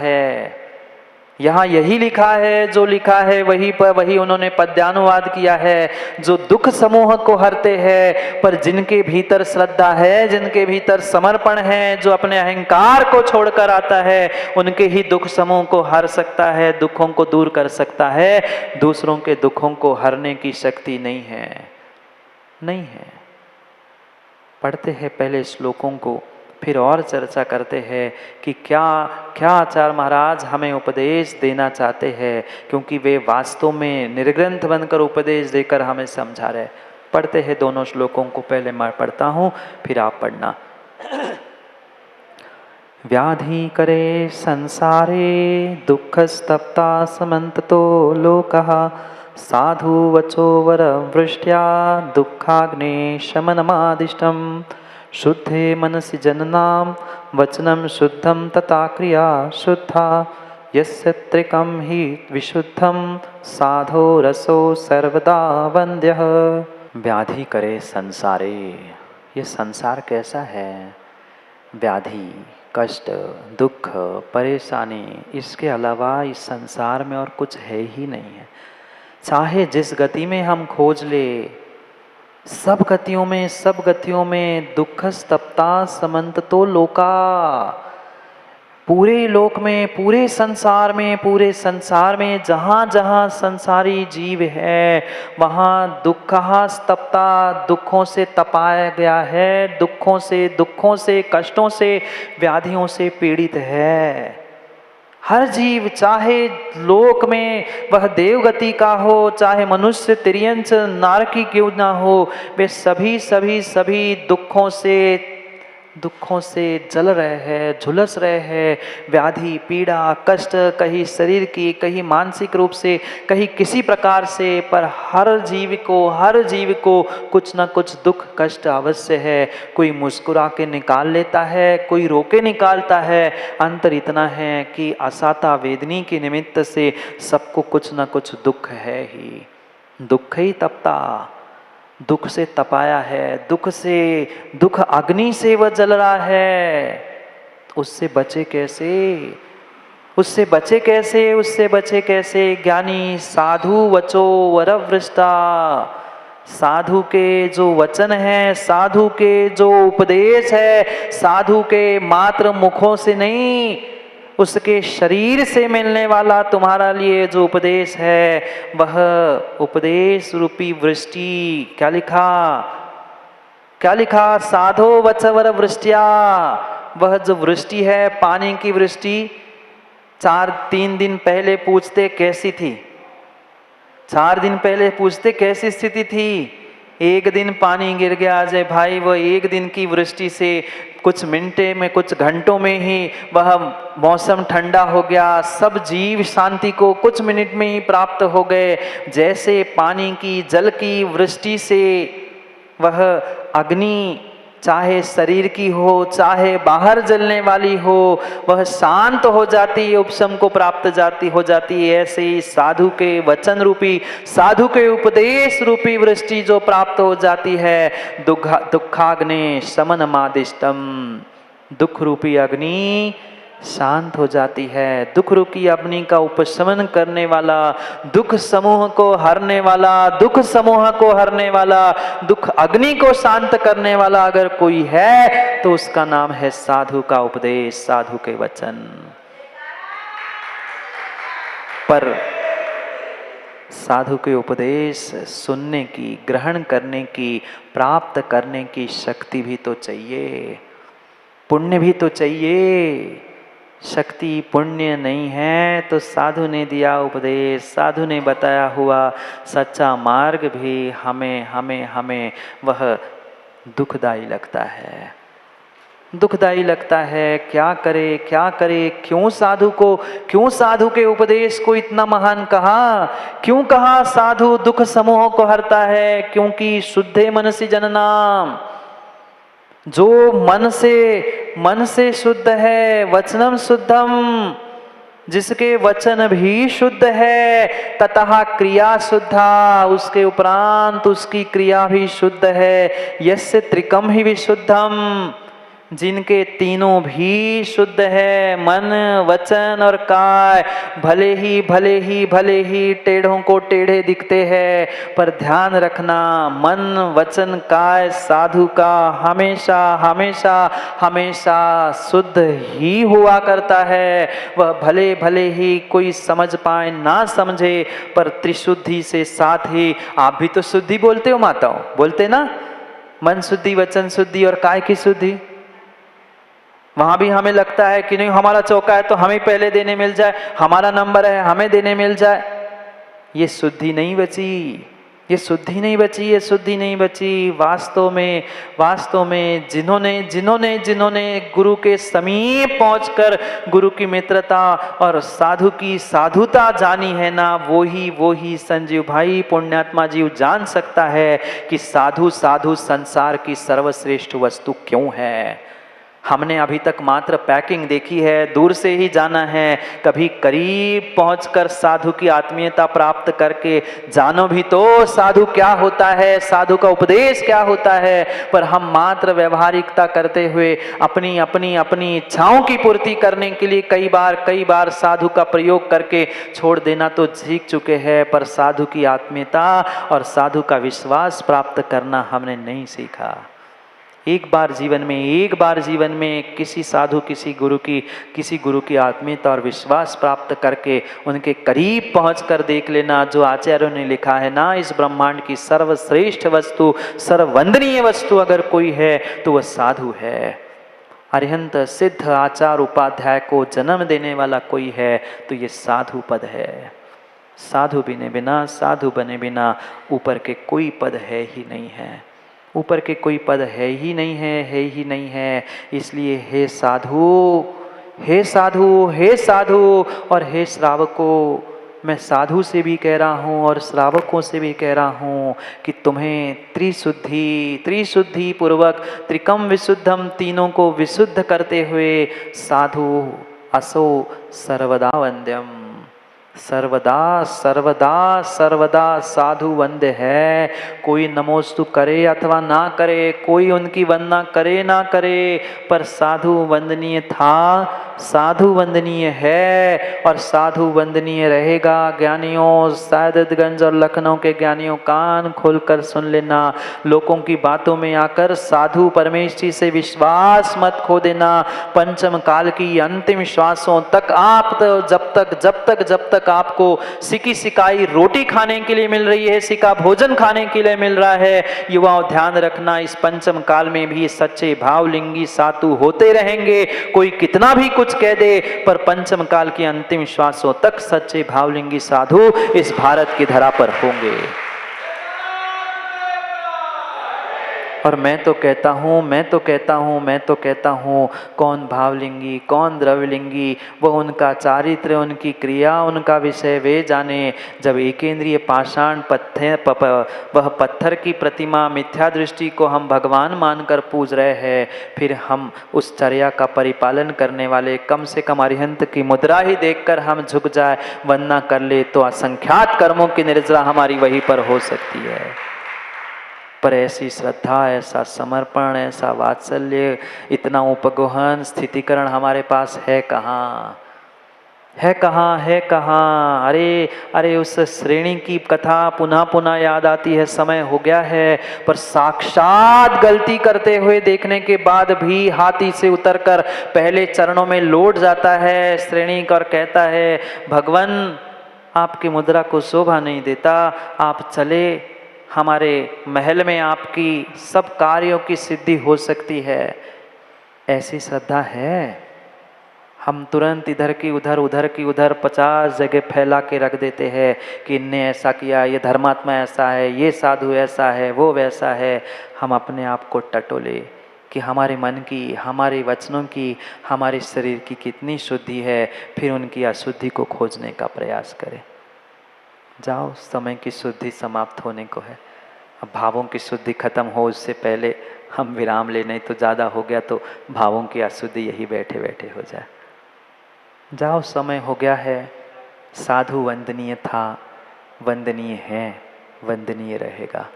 है, जो लिखा है वही उन्होंने पद्यानुवाद किया है। जो दुख समूह को हरते हैं, पर जिनके भीतर श्रद्धा है, जिनके भीतर समर्पण है, जो अपने अहंकार को छोड़कर आता है, उनके ही दुख समूह को हर सकता है, दुखों को दूर कर सकता है। दूसरों के दुखों को हरने की शक्ति नहीं है। पढ़ते हैं पहले श्लोकों को, फिर और चर्चा करते हैं कि क्या आचार्य महाराज हमें उपदेश देना चाहते हैं, क्योंकि वे वास्तव में निर्ग्रंथ बनकर उपदेश देकर हमें समझा रहे। पढ़ते हैं दोनों श्लोकों को, पहले मैं पढ़ता हूँ फिर आप पढ़ना। व्याधि करे संसारे दुख स्तप्ता समन्ततो लोकः, साधु वचो वर वृष्ट्या दुःखाग्ने शमनमादिष्टम्, शुद्धे मनसि जननां वचनं शुद्धं तथा क्रिया शुद्धा, यस्य त्रिकं हि विशुद्धं साधो रसो सर्वदा वन्द्यः। व्याधि करे संसारे, ये संसार कैसा है? व्याधि, कष्ट, दुख, परेशानी, इसके अलावा इस संसार में और कुछ है ही नहीं है। चाहे जिस गति में हम खोज ले, सब गतियों में दुख स्तप्ता समन्ततो लोका, पूरे लोक में, पूरे संसार में जहाँ संसारी जीव है, वहाँ दुःखः स्तप्ता, दुखों से तपाया गया है, दुखों से कष्टों से, व्याधियों से पीड़ित है। हर जीव, चाहे लोक में वह देवगति का हो, चाहे मनुष्य तिर्यंच नारकी क्यों ना हो, वे सभी दुखों से दुखों से जल रहे हैं, झुलस रहे हैं, व्याधि, पीड़ा, कष्ट, कहीं शरीर की, कहीं मानसिक रूप से, कहीं किसी प्रकार से, पर हर जीव को कुछ ना कुछ दुख कष्ट अवश्य है। कोई मुस्कुरा के निकाल लेता है, कोई रो के निकालता है। अंतर इतना है कि असाता वेदनी के निमित्त से सबको कुछ ना कुछ दुख है ही। दुख ही तपता, दुख से तपाया है, दुख अग्नि से वह जल रहा है। उससे बचे कैसे? उससे बचे कैसे? उससे बचे कैसे? ज्ञानी साधु वचो वरवृष्टा, साधु के जो वचन है, साधु के जो उपदेश है, साधु के मात्र मुखों से नहीं, उसके शरीर से मिलने वाला तुम्हारा लिए जो उपदेश है, वह उपदेश रूपी वृष्टि। क्या लिखा? क्या लिखा? साधो वचवर वृष्टिया। वह जो वृष्टि है, पानी की वृष्टि, 3 दिन पहले पूछते कैसी थी? 4 दिन पहले पूछते कैसी स्थिति थी? एक दिन पानी गिर गया अजय भाई, वह एक दिन की वृष्टि से कुछ मिनटे में, कुछ घंटों में ही वह मौसम ठंडा हो गया। सब जीव शांति को कुछ मिनट में ही प्राप्त हो गए। जैसे पानी की, जल की वृष्टि से वह अग्नि, चाहे शरीर की हो, चाहे बाहर जलने वाली हो, वह शांत हो जाती है, उपशम को प्राप्त हो जाती है। ऐसे ही साधु के वचन रूपी, साधु के उपदेश रूपी वृष्टि जो प्राप्त हो जाती है, दुखाग्नि शमन मादिष्टम, दुख रूपी अग्नि शांत हो जाती है। दुख रूपी अग्नि का उपशमन करने वाला, दुख समूह को हरने वाला, दुख समूह को हरने वाला, दुख अग्नि को शांत करने वाला अगर कोई है तो उसका नाम है साधु का उपदेश, साधु के वचन। पर साधु के उपदेश सुनने की, ग्रहण करने की, प्राप्त करने की शक्ति भी तो चाहिए, पुण्य भी तो चाहिए। शक्ति पुण्य नहीं है तो साधु ने दिया उपदेश, साधु ने बताया हुआ सच्चा मार्ग भी हमें वह दुखदाई लगता है, दुखदाई लगता है। क्या करे? क्यों साधु के उपदेश को इतना महान कहा? क्यों कहा साधु दुख समूह को हरता है? क्योंकि शुद्धे मनसि जननाम, जो मन से शुद्ध है, वचनम शुद्धम, जिसके वचन भी शुद्ध है, ततः क्रिया शुद्धा, उसके उपरांत उसकी क्रिया भी शुद्ध है। यस्य त्रिकम ही विशुद्धम, जिनके तीनों भी शुद्ध है, मन वचन और काय। भले ही टेढ़ों को टेढ़े दिखते हैं, पर ध्यान रखना, मन वचन काय साधु का हमेशा शुद्ध ही हुआ करता है। वह भले ही कोई समझ पाए ना समझे, पर त्रिशुद्धि से साथ ही, आप भी तो शुद्धि बोलते हो माताओं, बोलते ना, मन शुद्धि, वचन शुद्धि और काय की शुद्धि। वहां भी हमें लगता है कि नहीं, हमारा चौका है तो हमें पहले देने मिल जाए, हमारा नंबर है हमें देने मिल जाए। ये शुद्धि नहीं बची, ये शुद्धि नहीं बची। वास्तव में जिन्होंने गुरु के समीप पहुंचकर गुरु की मित्रता और साधु की साधुता जानी है ना, वो ही संजीव भाई पुण्यात्मा जीव जान सकता है कि साधु संसार की सर्वश्रेष्ठ वस्तु क्यों है। हमने अभी तक मात्र पैकिंग देखी है, दूर से ही जाना है। कभी करीब पहुंचकर साधु की आत्मीयता प्राप्त करके जानो भी तो साधु क्या होता है, साधु का उपदेश क्या होता है। पर हम मात्र व्यवहारिकता करते हुए अपनी इच्छाओं की पूर्ति करने के लिए कई बार साधु का प्रयोग करके छोड़ देना तो सीख चुके हैं, पर साधु की आत्मीयता और साधु का विश्वास प्राप्त करना हमने नहीं सीखा। एक बार जीवन में किसी साधु, किसी गुरु की आत्मीयता और विश्वास प्राप्त करके उनके करीब पहुंचकर देख लेना। जो आचार्यों ने लिखा है ना, इस ब्रह्मांड की सर्वश्रेष्ठ वस्तु, सर्ववंदनीय वस्तु अगर कोई है तो वह साधु है। अरिहंत सिद्ध आचार उपाध्याय को जन्म देने वाला कोई है तो ये साधु पद है। साधु बने बिना ऊपर के कोई पद है ही नहीं है। ऊपर के कोई पद है ही नहीं है ही नहीं है। इसलिए हे साधु, हे साधु, हे साधु और हे श्रावकों, मैं साधु से भी कह रहा हूँ और श्रावकों से भी कह रहा हूँ कि तुम्हें त्रिशुद्धि पूर्वक त्रिकम विशुद्धम, तीनों को विशुद्ध करते हुए साधु असो सर्वदा वंद्यम, सर्वदा सर्वदा सर्वदा साधु वंद्य है। कोई नमोस्तु करे अथवा ना करे, कोई उनकी वंदना करे ना करे, पर साधु वंदनीय था, साधु वंदनीय है और साधु वंदनीय रहेगा। ज्ञानियों, सादतगंज और लखनऊ के ज्ञानियों, कान खोलकर सुन लेना। लोगों की बातों में आकर साधु परमेश जी से विश्वास मत खो देना। पंचम काल की अंतिम श्वासों तक आप जब तक आपको सिकी सिकाई रोटी खाने के लिए मिल रही है, सिका भोजन खाने के लिए मिल रहा है, युवाओं ध्यान रखना, इस पंचम काल में भी सच्चे भावलिंगी साधु होते रहेंगे। कोई कितना भी कुछ कह दे, पर पंचम काल की अंतिम श्वासों तक सच्चे भावलिंगी साधु इस भारत की धरा पर होंगे। और मैं तो कहता हूँ, कौन भावलिंगी कौन द्रव्यलिंगी, वह उनका चारित्र, उनकी क्रिया, उनका विषय वे जाने। जब एकेंद्रिय पाषाण वह पत्थर की प्रतिमा मिथ्या दृष्टि को हम भगवान मानकर पूज रहे हैं, फिर हम उस चर्या का परिपालन करने वाले कम से कम अरिहंत की मुद्रा ही देखकर हम झुक जाए, वंदना कर ले, तो असंख्यात कर्मों की निर्जरा हमारी वहीं पर हो सकती है। पर ऐसी श्रद्धा, ऐसा समर्पण, ऐसा वात्सल्य, इतना उपगोहन, स्थितिकरण हमारे पास है कहाँ, है कहाँ, है कहाँ। अरे उस श्रेणी की कथा पुनः पुनः याद आती है, समय हो गया है, पर साक्षात गलती करते हुए देखने के बाद भी हाथी से उतरकर पहले चरणों में लौट जाता है श्रेणी और कहता है, भगवान आपकी मुद्रा को शोभा नहीं देता, आप चले, हमारे महल में आपकी सब कार्यों की सिद्धि हो सकती है। ऐसी श्रद्धा है? हम तुरंत इधर की उधर 50 जगह फैला के रख देते हैं कि इनने ऐसा किया, ये धर्मात्मा ऐसा है, ये साधु ऐसा है, वो वैसा है। हम अपने आप को टटोले कि हमारे मन की, हमारे वचनों की, हमारे शरीर की कितनी शुद्धि है, फिर उनकी अशुद्धि को खोजने का प्रयास करें। जाओ, समय की शुद्धि समाप्त होने को है। अब भावों की शुद्धि खत्म हो उससे पहले हम विराम ले, नहीं तो ज़्यादा हो गया तो भावों की अशुद्धि यही बैठे बैठे हो जाए। जाओ, समय हो गया है। साधु वंदनीय था, वंदनीय है, वंदनीय रहेगा।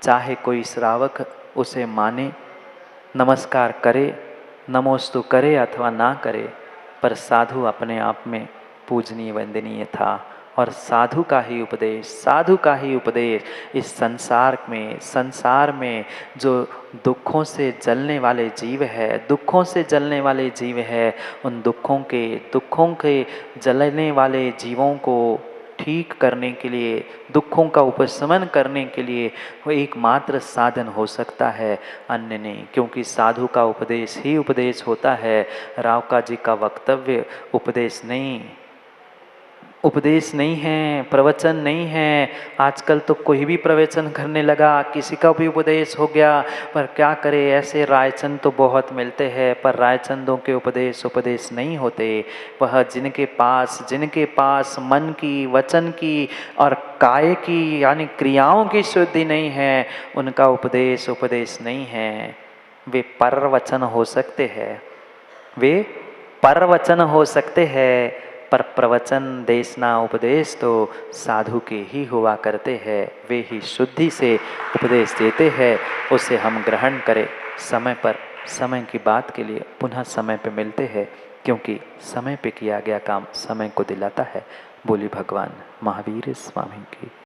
चाहे कोई श्रावक उसे माने, नमस्कार करे, नमोस्तु करे अथवा ना करे, पर साधु अपने आप में पूजनीय वंदनीय था। और साधु का ही उपदेश इस संसार में जो दुखों से जलने वाले जीव है, उन दुखों के जलने वाले जीवों को ठीक करने के लिए, दुखों का उपशमन करने के लिए वो एकमात्र साधन हो सकता है, अन्य नहीं। क्योंकि साधु का उपदेश ही उपदेश होता है। रावका जी का वक्तव्य उपदेश नहीं है, प्रवचन नहीं है। आजकल तो कोई भी प्रवचन करने लगा, किसी का भी उपदेश हो गया, पर क्या करे, ऐसे रायचंद तो बहुत मिलते हैं, पर रायचंदों के उपदेश नहीं होते। वह जिनके पास मन की, वचन की और काय की यानी क्रियाओं की शुद्धि नहीं है, उनका उपदेश नहीं है। वे परवचन हो सकते हैं, पर प्रवचन, देशना, उपदेश तो साधु के ही हुआ करते हैं। वे ही शुद्धि से उपदेश देते हैं, उसे हम ग्रहण करें। समय पर, समय की बात के लिए पुनः समय पे मिलते हैं, क्योंकि समय पे किया गया काम समय को दिलाता है। बोली भगवान महावीर स्वामी की।